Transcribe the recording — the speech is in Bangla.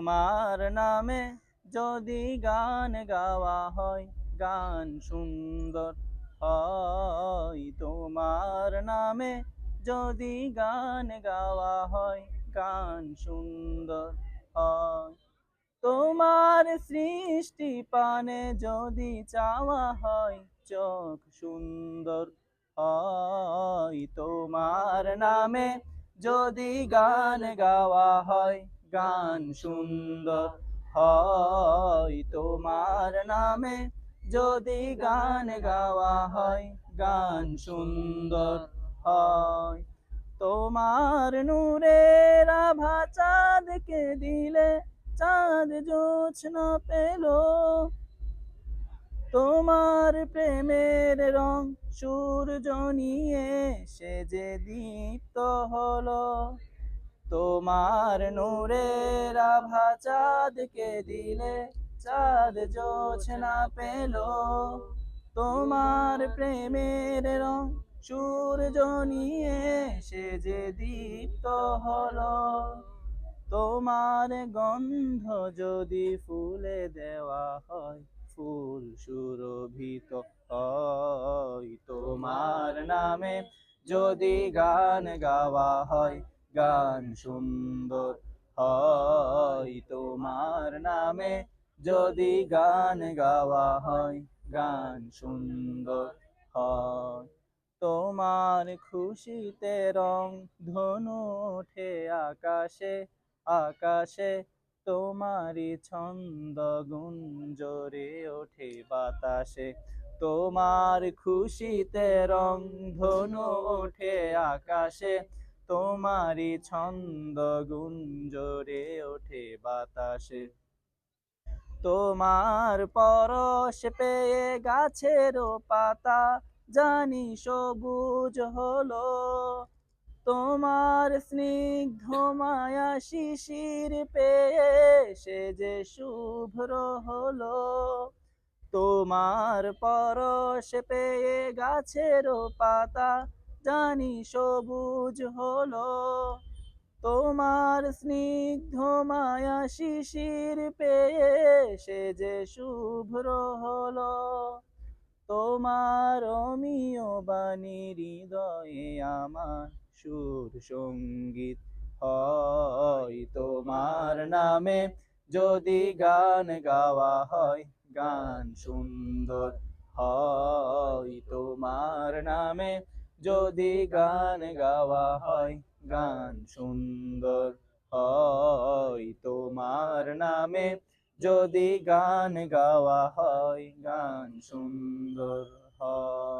তোমার নামে যদি গান গাওয়া হয়, গান সুন্দর হয়। তোমার নামে যদি গান গাওয়া হয়, গান সুন্দর হয়। তোমার সৃষ্টি পানে যদি চাওয়া হয়, চোখ সুন্দর হয়। তোমার নামে যদি গান গাওয়া হয়, গান সুন্দর হয়। তোমার নামে যদি গান গাওয়া হয়, গান সুন্দর হয়। তোমার নূরের আভা চাঁদকে দিলে, চাঁদ জোছনা পেল। তোমার প্রেমের রং সূর্য নিয়ে সে যে দীপ্ত হলো। তোমার নূরের আভা চাঁদকে দিলে, চাঁদ জোছনা পেল। তোমার প্রেমের রং সূর্য নিয়ে সে যে দীপ্ত হলো। তোমার গন্ধ যদি ফুলে দেওয়া হয়, ফুল সুরভিত হয়। তোমার নামে যদি গান গাওয়া হয়, গান সুন্দর হয়। তোমার নামে যদি গান গাওয়া হয়, গান সুন্দর হয়। তোমার খুশিতে রং ধনু ওঠে আকাশে, আকাশে তোমারই ছন্দ গুঞ্জরে ওঠে বাতাসে। তোমার খুশিতে রং ধনু ওঠে আকাশে, তোমারই ছন্দ গুঞ্জরে ওঠে বাতাসে। তোমার পরশ পেয়ে গাছেরও পাতা জানি সবুজ হলো। তোমার স্নিগ্ধ মায়া শিশির পেয়ে সে যে শুভ্র হলো। তোমার পরশ পেয়ে গাছেরও পাতা জানি সবুজ হলো। তোমার স্নিগ্ধ মায়া শিশির পেয়ে সে যে শুভ্র হলো। তোমার অমিয় বাণী হৃদয়ে আমার সুর সঙ্গীত হয়। তোমার নামে যদি গান গাওয়া হয়, গান সুন্দর হয়। তোমার নামে যদি গান গাওয়া হয়, গান সুন্দর হয়। তোমার নামে যদি গান গাওয়া হয়, গান সুন্দর হয়।